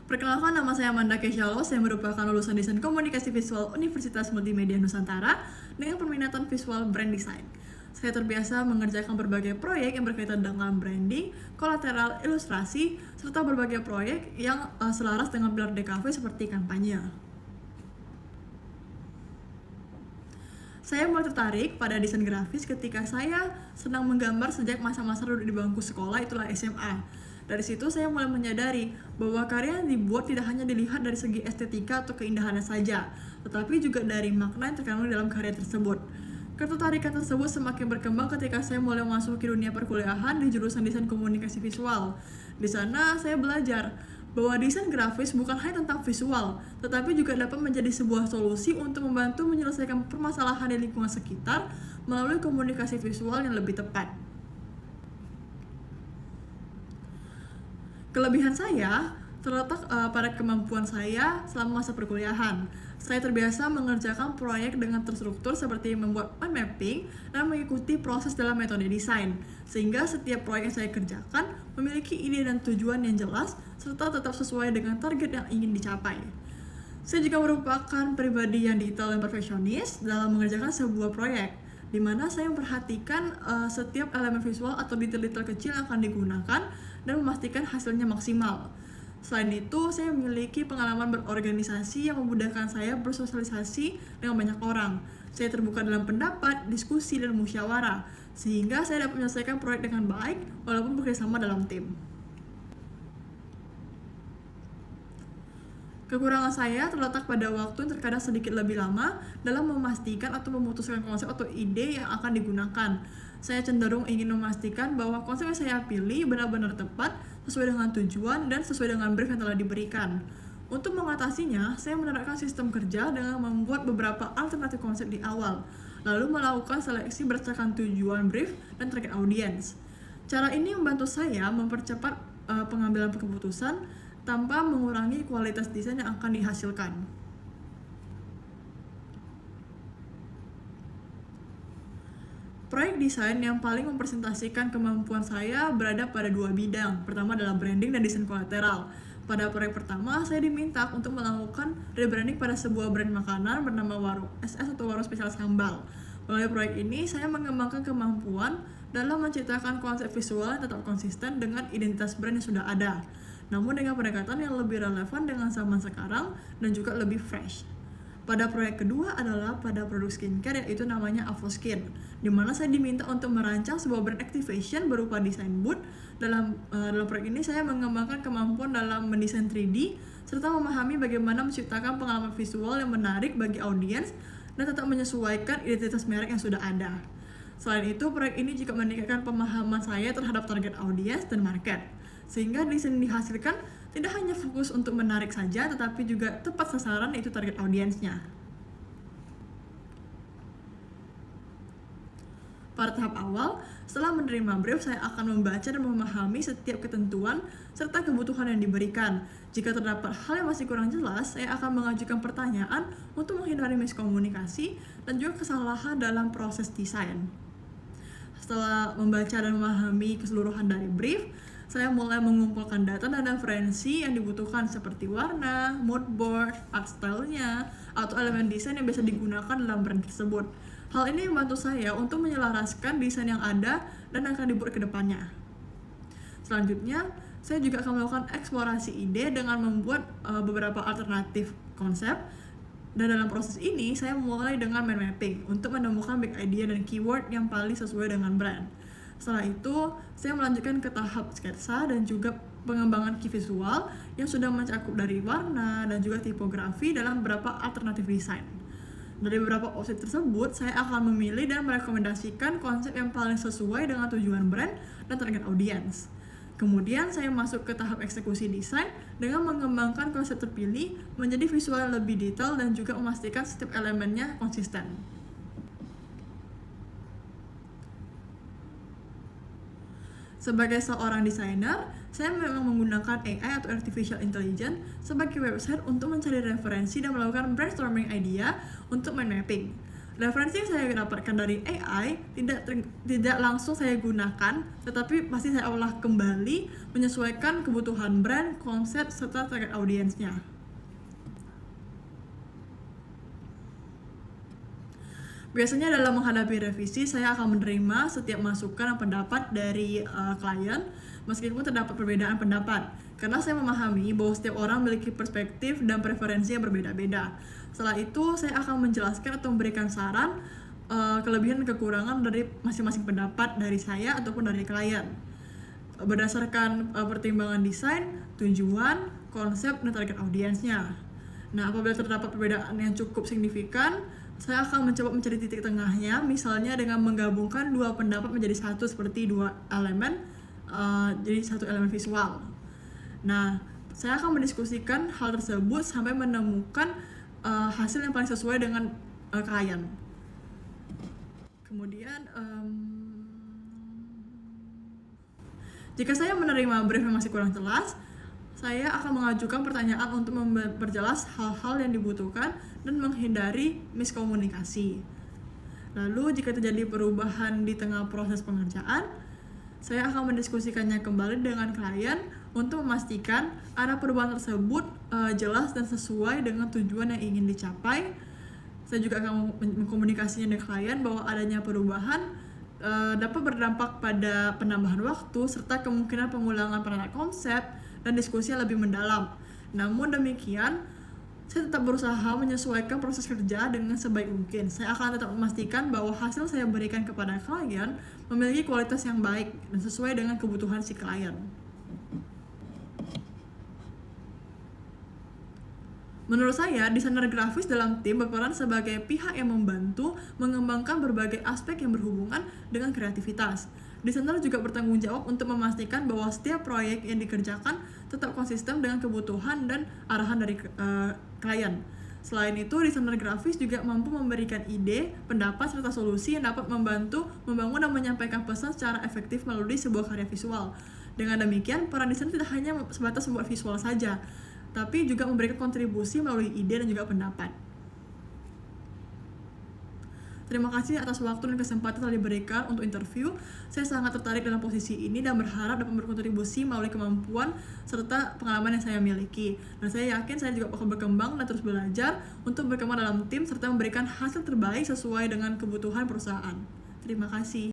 Perkenalkan, nama saya Amanda Kesyalo. Saya merupakan lulusan Desain Komunikasi Visual Universitas Multimedia Nusantara dengan peminatan visual brand design. Saya terbiasa mengerjakan berbagai proyek yang berkaitan dengan branding, kolateral, ilustrasi, serta berbagai proyek yang selaras dengan pilar DKV seperti kampanye. Saya mulai tertarik pada desain grafis ketika saya senang menggambar sejak masa-masa duduk di bangku sekolah, itulah SMA. Dari situ saya mulai menyadari bahwa karya yang dibuat tidak hanya dilihat dari segi estetika atau keindahannya saja, tetapi juga dari makna yang terkandung dalam karya tersebut. Ketertarikan tersebut semakin berkembang ketika saya mulai memasuki dunia perkuliahan di jurusan Desain Komunikasi Visual. Di sana saya belajar bahwa desain grafis bukan hanya tentang visual, tetapi juga dapat menjadi sebuah solusi untuk membantu menyelesaikan permasalahan di lingkungan sekitar melalui komunikasi visual yang lebih tepat. Kelebihan saya terletak pada kemampuan saya selama masa perkuliahan. Saya terbiasa mengerjakan proyek dengan terstruktur seperti membuat mind mapping dan mengikuti proses dalam metode desain, sehingga setiap proyek yang saya kerjakan memiliki ide dan tujuan yang jelas serta tetap sesuai dengan target yang ingin dicapai. Saya juga merupakan pribadi yang detail dan perfeksionis dalam mengerjakan sebuah proyek, di mana saya memperhatikan setiap elemen visual atau detail-detail kecil yang akan digunakan dan memastikan hasilnya maksimal. Selain itu, saya memiliki pengalaman berorganisasi yang memudahkan saya bersosialisasi dengan banyak orang. Saya terbuka dalam pendapat, diskusi, dan musyawarah, sehingga saya dapat menyelesaikan proyek dengan baik walaupun bekerjasama dalam tim. Kekurangan saya terletak pada waktu yang terkadang sedikit lebih lama dalam memastikan atau memutuskan konsep atau ide yang akan digunakan. Saya cenderung ingin memastikan bahwa konsep yang saya pilih benar-benar tepat, sesuai dengan tujuan, dan sesuai dengan brief yang telah diberikan. Untuk mengatasinya, saya menerapkan sistem kerja dengan membuat beberapa alternatif konsep di awal, lalu melakukan seleksi berdasarkan tujuan brief dan target audiens. Cara ini membantu saya mempercepat pengambilan keputusan tanpa mengurangi kualitas desain yang akan dihasilkan. Proyek desain yang paling mempresentasikan kemampuan saya berada pada dua bidang. Pertama adalah branding dan desain kolateral. Pada proyek pertama, saya diminta untuk melakukan rebranding pada sebuah brand makanan bernama Warung SS atau Warung Spesial Sambal. Melalui proyek ini, saya mengembangkan kemampuan dalam menciptakan konsep visual yang tetap konsisten dengan identitas brand yang sudah ada, namun dengan pendekatan yang lebih relevan dengan zaman sekarang dan juga lebih fresh. Pada proyek kedua adalah pada produk skincare, yaitu namanya Avoskin, di mana saya diminta untuk merancang sebuah brand activation berupa desain booth. Dalam proyek ini saya mengembangkan kemampuan dalam mendesain 3D serta memahami bagaimana menciptakan pengalaman visual yang menarik bagi audiens dan tetap menyesuaikan identitas merek yang sudah ada. Selain itu, proyek ini juga meningkatkan pemahaman saya terhadap target audiens dan market, sehingga desain yang dihasilkan tidak hanya fokus untuk menarik saja, tetapi juga tepat sasaran, yaitu target audiensnya. Pada tahap awal, setelah menerima brief, saya akan membaca dan memahami setiap ketentuan serta kebutuhan yang diberikan. Jika terdapat hal yang masih kurang jelas, saya akan mengajukan pertanyaan untuk menghindari miskomunikasi dan juga kesalahan dalam proses desain. Setelah membaca dan memahami keseluruhan dari brief, saya mulai mengumpulkan data dan referensi yang dibutuhkan seperti warna, mood board, art style-nya, atau elemen desain yang biasa digunakan dalam brand tersebut. Hal ini membantu saya untuk menyelaraskan desain yang ada dan akan dibuat ke depannya. Selanjutnya, saya juga akan melakukan eksplorasi ide dengan membuat beberapa alternatif konsep. Dan dalam proses ini, saya mulai dengan mind mapping untuk menemukan big idea dan keyword yang paling sesuai dengan brand. Setelah itu, saya melanjutkan ke tahap sketsa dan juga pengembangan key visual yang sudah mencakup dari warna dan juga tipografi dalam beberapa alternatif desain. Dari beberapa opsi tersebut, saya akan memilih dan merekomendasikan konsep yang paling sesuai dengan tujuan brand dan target audiens. Kemudian saya masuk ke tahap eksekusi desain dengan mengembangkan konsep terpilih menjadi visual yang lebih detail dan juga memastikan setiap elemennya konsisten. Sebagai seorang desainer, saya memang menggunakan AI atau Artificial Intelligence sebagai website untuk mencari referensi dan melakukan brainstorming idea untuk mind mapping. Referensi yang saya dapatkan dari AI tidak langsung saya gunakan, tetapi pasti saya olah kembali menyesuaikan kebutuhan brand, konsep, serta target audiensnya. Biasanya dalam menghadapi revisi, saya akan menerima setiap masukan dan pendapat dari klien, meskipun terdapat perbedaan pendapat. Karena saya memahami bahwa setiap orang memiliki perspektif dan preferensi yang berbeda-beda. Setelah itu, saya akan menjelaskan atau memberikan saran, kelebihan dan kekurangan dari masing-masing pendapat dari saya ataupun dari klien. Berdasarkan pertimbangan desain, tujuan, konsep, dan target audiensnya. Nah, apabila terdapat perbedaan yang cukup signifikan, saya akan mencoba mencari titik tengahnya, misalnya dengan menggabungkan dua pendapat menjadi satu seperti dua elemen, jadi satu elemen visual. Nah, saya akan mendiskusikan hal tersebut sampai menemukan hasil yang paling sesuai dengan klien. Kemudian, jika saya menerima brief yang masih kurang jelas, saya akan mengajukan pertanyaan untuk memperjelas hal-hal yang dibutuhkan dan menghindari miskomunikasi. Lalu, jika terjadi perubahan di tengah proses pengerjaan, saya akan mendiskusikannya kembali dengan klien untuk memastikan arah perubahan tersebut jelas dan sesuai dengan tujuan yang ingin dicapai. Saya juga akan mengkomunikasinya dengan klien bahwa adanya perubahan dapat berdampak pada penambahan waktu serta kemungkinan pengulangan penata konsep dan diskusi yang lebih mendalam. Namun demikian, saya tetap berusaha menyesuaikan proses kerja dengan sebaik mungkin. Saya akan tetap memastikan bahwa hasil saya berikan kepada klien memiliki kualitas yang baik dan sesuai dengan kebutuhan si klien. Menurut saya, desainer grafis dalam tim berperan sebagai pihak yang membantu mengembangkan berbagai aspek yang berhubungan dengan kreativitas. Desainer juga bertanggung jawab untuk memastikan bahwa setiap proyek yang dikerjakan tetap konsisten dengan kebutuhan dan arahan dari klien. Selain itu, desainer grafis juga mampu memberikan ide, pendapat, serta solusi yang dapat membantu membangun dan menyampaikan pesan secara efektif melalui sebuah karya visual. Dengan demikian, peran desainer tidak hanya sebatas membuat visual saja, tapi juga memberikan kontribusi melalui ide dan juga pendapat. Terima kasih atas waktu dan kesempatan telah diberikan untuk interview. Saya sangat tertarik dalam posisi ini dan berharap dapat berkontribusi melalui kemampuan serta pengalaman yang saya miliki. Dan saya yakin saya juga akan berkembang dan terus belajar untuk berkembang dalam tim serta memberikan hasil terbaik sesuai dengan kebutuhan perusahaan. Terima kasih.